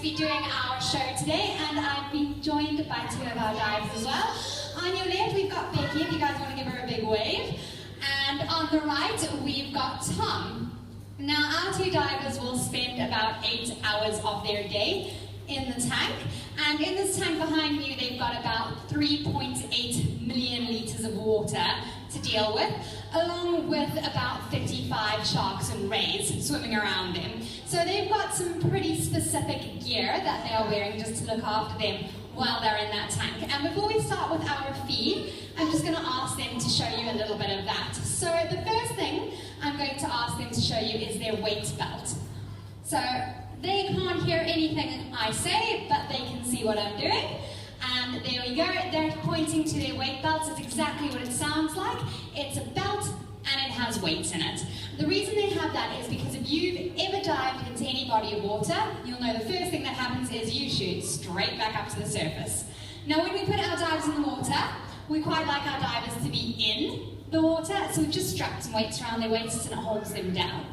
to be doing our show today, and I've been joined by two of our divers as well. On your left, we've got Becky, if you guys want to give her a big wave. And on the right, we've got Tom. Now, our two divers will spend about 8 hours of their day in the tank. And in this tank behind you, they've got about 3.8 million litres of water to deal with, along with about 55 sharks and rays swimming around them. So they've got some pretty specific gear that they are wearing just to look after them while they're in that tank. And before we start with our feed, I'm just going to ask them to show you a little bit of that. So the first thing I'm going to ask them to show you is their weight belt. So they can't hear anything I say, but they can see what I'm doing. And there we go, they're pointing to their weight belts. It's exactly what it sounds like. It's a belt and it has weights in it. The reason they have that is because if you've ever dived into any body of water, you'll know the first thing that happens is you shoot straight back up to the surface. Now when we put our divers in the water, we quite like our divers to be in the water, so we've just strapped some weights around their waists and it holds them down.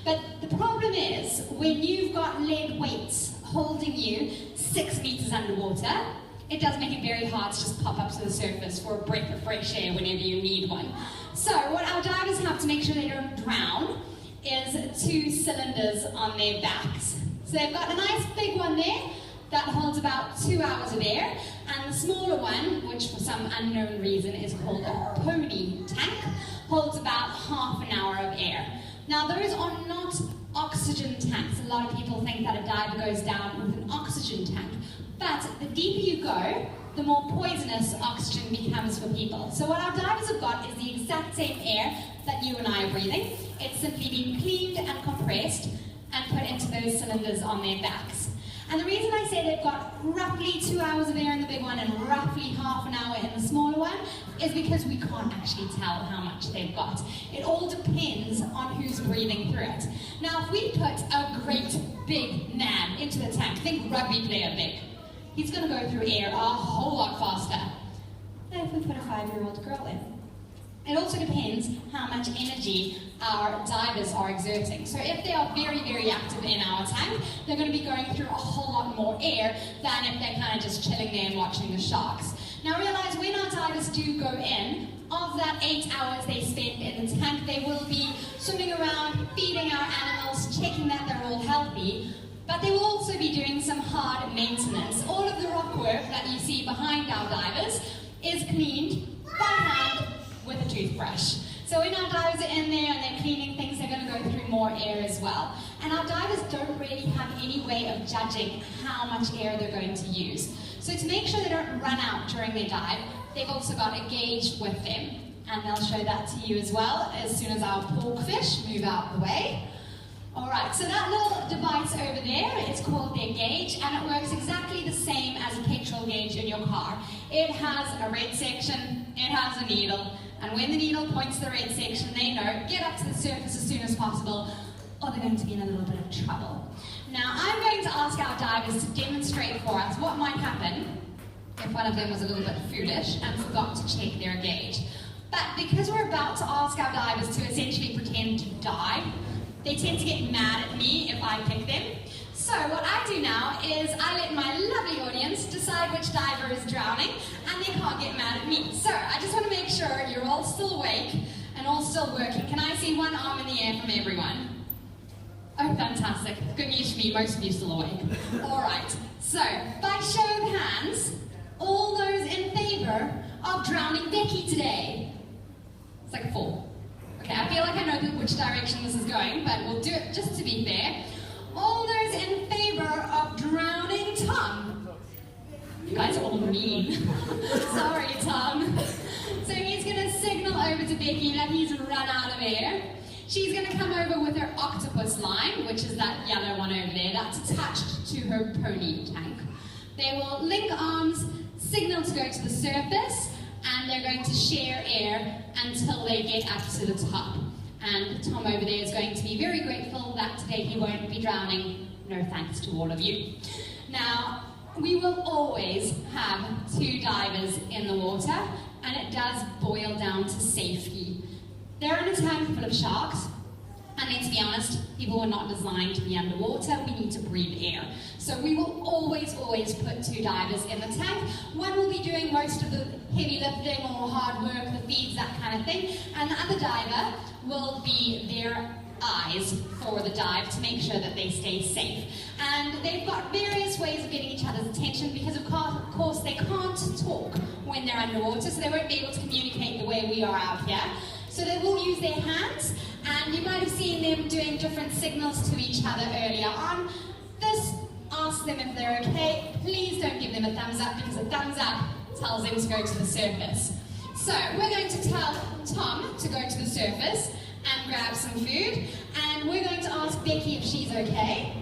But the problem is, when you've got lead weights holding you 6 meters underwater, it does make it very hard to just pop up to the surface for a breath of fresh air whenever you need one. So what our divers have to make sure they don't drown is 2 cylinders on their backs. So they've got a nice big one there that holds about 2 hours of air, and the smaller one, which for some unknown reason is called a pony tank, holds about half an hour of air. Now those are not oxygen tanks. A lot of people think that a diver goes down with an oxygen tank. But the deeper you go, the more poisonous oxygen becomes for people. So what our divers have got is the exact same air that you and I are breathing. It's simply been cleaned and compressed and put into those cylinders on their backs. And the reason I say they've got roughly 2 hours of air in the big one and roughly half an hour in the smaller one is because we can't actually tell how much they've got. It all depends on who's breathing through it. Now, if we put a great big man into the tank, think rugby player big, he's going to go through air a whole lot faster than if we put a 5-year-old girl in. It also depends how much energy our divers are exerting. So if they are very, very active in our tank, they're going to be going through a whole lot more air than if they're kind of just chilling there and watching the sharks. Now realize when our divers do go in, of that 8 hours they spend in the tank, they will be swimming around, feeding our animals, checking that they're all healthy, but they will also be doing some hard maintenance. All of the rock work that you see behind our divers is cleaned by hand with a toothbrush. So when our divers are in there and they're cleaning things, they're going to go through more air as well. And our divers don't really have any way of judging how much air they're going to use. So to make sure they don't run out during their dive, they've also got a gauge with them. And they'll show that to you as well as soon as our porkfish move out the way. Alright, so that little device over there is called their gauge, and it works exactly the same as a petrol gauge in your car. It has a red section, it has a needle, and when the needle points to the red section, they know, get up to the surface as soon as possible, or they're going to be in a little bit of trouble. Now, I'm going to ask our divers to demonstrate for us what might happen if one of them was a little bit foolish and forgot to check their gauge. But because we're about to ask our divers to essentially pretend to dive, they tend to get mad at me if I pick them. So what I do now is I let my lovely audience decide which diver is drowning, and they can't get mad at me. So I just want to make sure you're all still awake and all still working. Can I see one arm in the air from everyone? Oh, fantastic. Good news for me, most of you still awake. All right, so by show of hands, all those in favor of drowning Becky today? It's like 4. Okay, I feel like I know which direction this is going, but we'll do it just to be fair. All those in favor of drowning Tom? You guys are all mean. Sorry, Tom. So he's going to signal over to Becky that he's run out of air. She's going to come over with her octopus line, which is that yellow one over there, that's attached to her pony tank. They will link arms, signal to go to the surface, and they're going to share air until they get up to the top. And Tom over there is going to be very grateful that today he won't be drowning. No thanks to all of you. Now, we will always have 2 divers in the water, and it does boil down to safety. They're in a tank full of sharks, and let's be honest, people were not designed to be underwater. We need to breathe air. So we will always put 2 divers in the tank. One will be doing most of the heavy lifting or hard work, the feeds, that kind of thing, and the other diver will be their eyes for the dive to make sure that they stay safe. And they've got various ways of getting each other's attention because of course they can't talk when they're underwater, so they won't be able to communicate the way we are out here. So they will use their hands, and you might have seen them doing different signals to each other earlier on. This asks them if they're okay. Please don't give them a thumbs up, because a thumbs up tells them to go to the surface. So we're going to tell Tom to go to the surface and grab some food, and we're going to ask Becky if she's okay.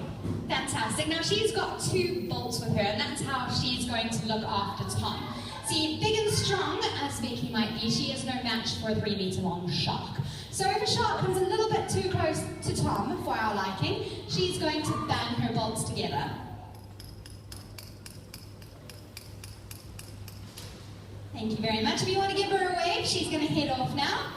Fantastic. Now she's got 2 bolts with her, and that's how she's going to look after Tom. See, big and strong as Becky might be, she is no match for a 3-meter long shark. So if a shark comes a little bit too close to Tom for our liking, she's going to bang her bolts together. Thank you very much. If you want to give her a wave, she's going to head off now.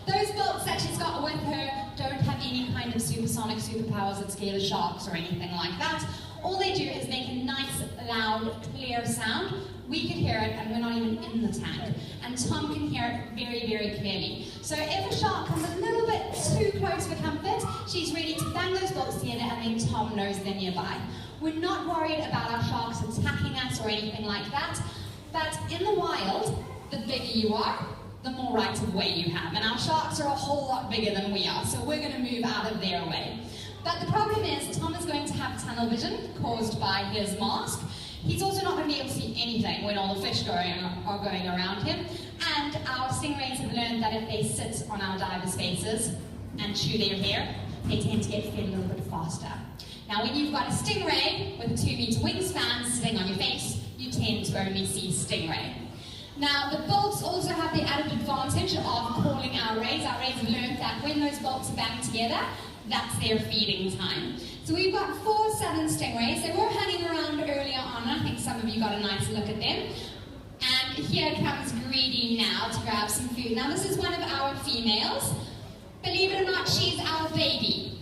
Those bolts that she's got with her don't have any kind of supersonic superpowers that scare the sharks or anything like that. All they do is make a nice, loud, clear sound. We can hear it, and we're not even in the tank. And Tom can hear it very, very clearly. So if a shark comes a little bit too close for comfort, she's ready to bang those bolts together, and then Tom knows they're nearby. We're not worried about our sharks attacking us or anything like that. But in the wild, the bigger you are, the more right of way you have. And our sharks are a whole lot bigger than we are, so we're going to move out of their way. But the problem is, Tom is going to have tunnel vision caused by his mask. He's also not going to be able to see anything when all the fish are going around him. And our stingrays have learned that if they sit on our divers' faces and chew their hair, they tend to get fed a little bit faster. Now, when you've got a stingray with a 2-meter wingspan sitting on your face, you tend to only see stingray. Now, the bolts also have the added advantage of calling our rays. Our rays have learned that when those bolts are banged together, that's their feeding time. So we've got 4 southern stingrays. They were hanging around earlier on. I think some of you got a nice look at them. And here comes Greedy now to grab some food. Now, this is one of our females. Believe it or not, she's our baby.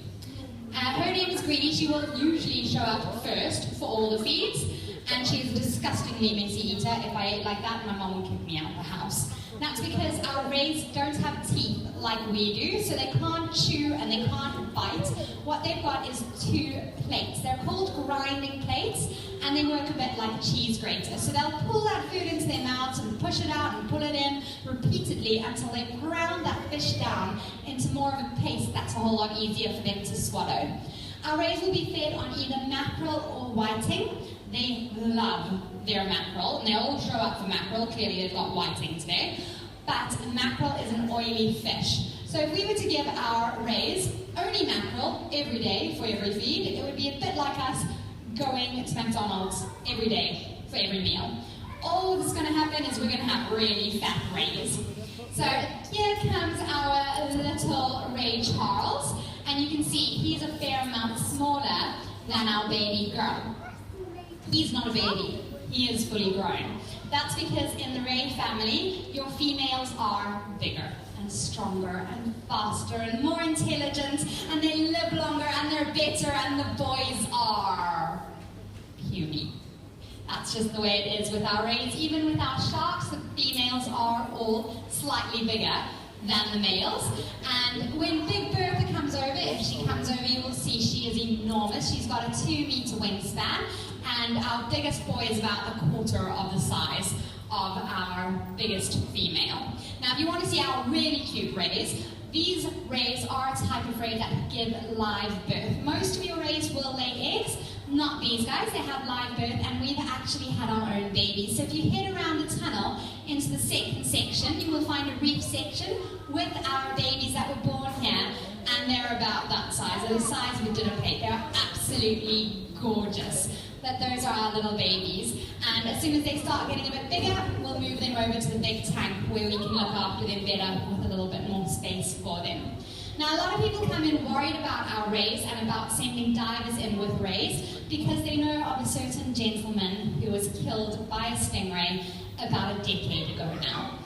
Her name is Greedy. She will usually show up first for all the feeds. And she's a disgustingly messy eater. If I ate like that, my mum would kick me out of the house. That's because our rays don't have teeth like we do, so they can't chew and they can't bite. What they've got is 2 plates. They're called grinding plates, and they work a bit like a cheese grater. So they'll pull that food into their mouths and push it out and pull it in repeatedly until they ground that fish down into more of a paste that's a whole lot easier for them to swallow. Our rays will be fed on either mackerel or whiting. They love their mackerel, and they all show up for mackerel. Clearly they've got whiting today. But mackerel is an oily fish. So if we were to give our rays only mackerel every day for every feed, it would be a bit like us going to McDonald's every day for every meal. All that's going to happen is we're going to have really fat rays. So here comes our little Ray Charles, and you can see he's a fair amount smaller than our baby girl. He's not a baby, he is fully grown. That's because in the Ray family, your females are bigger and stronger and faster and more intelligent, and they live longer and they're better, and the boys are puny. That's just the way it is with our rays. Even with our sharks, the females are all slightly bigger than the males. And when Big Bertha comes over, if she comes over, you will see she is enormous. She's got a 2-meter wingspan, and our biggest boy is about a quarter of the size of our biggest female. Now, if you want to see our really cute rays, these rays are a type of ray that give live birth. Most of your rays will lay eggs, not these guys. They have live birth, and we've actually had our own babies. So if you head around the tunnel into the second section, you will find a reef section with our babies that were born here, and they're about that size. They're the size of a dinner plate. They're absolutely gorgeous. But those are our little babies, and as soon as they start getting a bit bigger, we'll move them over to the big tank where we can look after them better with a little bit more space for them. Now, a lot of people come in worried about our rays and about sending divers in with rays because they know of a certain gentleman who was killed by a stingray about a decade ago now.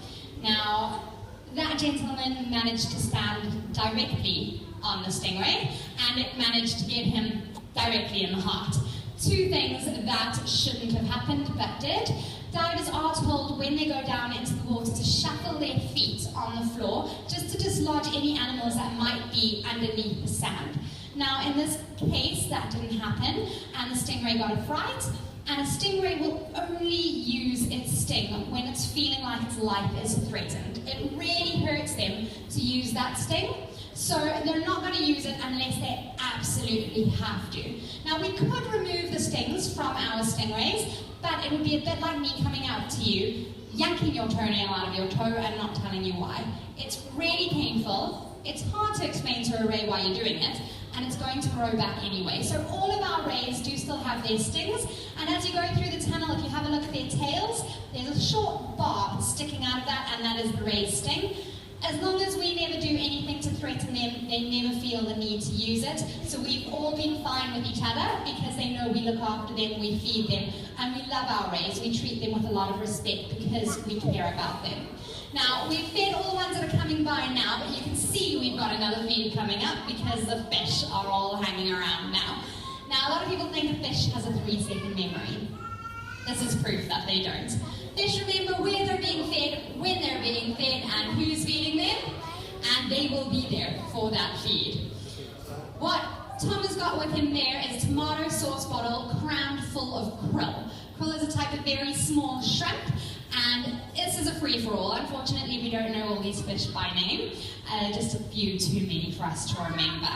Now, that gentleman managed to stand directly on the stingray, and it managed to get him directly in the heart. two things that shouldn't have happened but did. Divers are told when they go down into the water to shuffle their feet on the floor just to dislodge any animals that might be underneath the sand. Now in this case that didn't happen and the stingray got a fright, and a stingray will only use its sting when it's feeling like its life is threatened. It really hurts them to use that sting, so they're not going to use it unless they absolutely have to. Now we could remove the stings from our stingrays, but it would be a bit like me coming out to you, yanking your toenail out of your toe and not telling you why. It's really painful, it's hard to explain to a ray why you're doing it, and it's going to grow back anyway. So all of our rays do still have their stings, and as you go through the tunnel, if you have a look at their tails, there's a short barb sticking out of that, and that is the ray's sting. As long as we never do anything to threaten them, they never feel the need to use it. So we've all been fine with each other because they know we look after them, we feed them, and we love our rays. We treat them with a lot of respect because we care about them. Now, we've fed all the ones that are coming by now, but you can see we've got another feed coming up because the fish are all hanging around now. Now, a lot of people think a fish has a 3-second memory. This is proof that they don't. Fish remember where they're being fed, when they're being fed, and who's feeding them, and they will be there for that feed. What Tom has got with him there is a tomato sauce bottle crammed full of krill. Krill is a type of very small shrimp, and this is a free-for-all. Unfortunately, we don't know all these fish by name. Just a few too many for us to remember.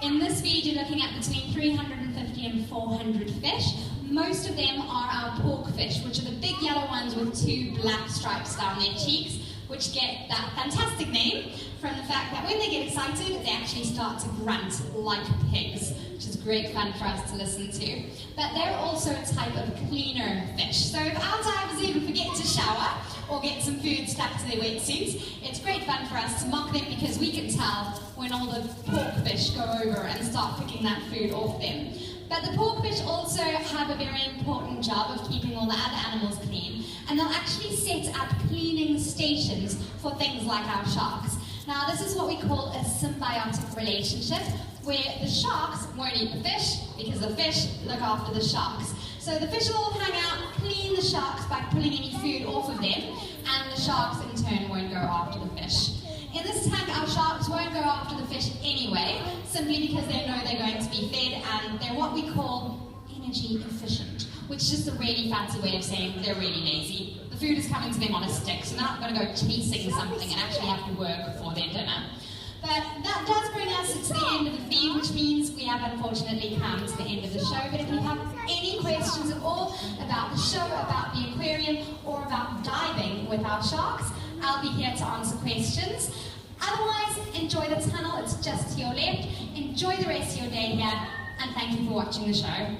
In this feed, you're looking at between 350 and 400 fish. Most of them are our pork fish, which are the big yellow ones with 2 black stripes down their cheeks, which get that fantastic name from the fact that when they get excited, they actually start to grunt like pigs, which is great fun for us to listen to. But they're also a type of cleaner fish. So if our divers even forget to shower or get some food stuck to their wetsuits, it's great fun for us to mock them because we can tell when all the pork fish go over and start picking that food off them. But the pork fish also have a very important job of keeping all the other animals clean, and they'll actually set up cleaning stations for things like our sharks. Now this is what we call a symbiotic relationship, where the sharks won't eat the fish because the fish look after the sharks. So the fish will all hang out, clean the sharks by pulling any food off of them, and the sharks in turn won't go after the fish. In this tank, our sharks won't go after the fish anyway, simply because they know they're going to be fed, and they're what we call energy efficient, which is just a really fancy way of saying they're really lazy. The food is coming to them on a stick, so they're not going to go chasing something and actually have to work for their dinner. But that does bring us to the end of the feed, which means we have unfortunately come to the end of the show. But if you have any questions at all about the show, about the aquarium, or about diving with our sharks, I'll be here to answer questions. Otherwise, enjoy the tunnel, it's just to your left. Enjoy the rest of your day here, and thank you for watching the show.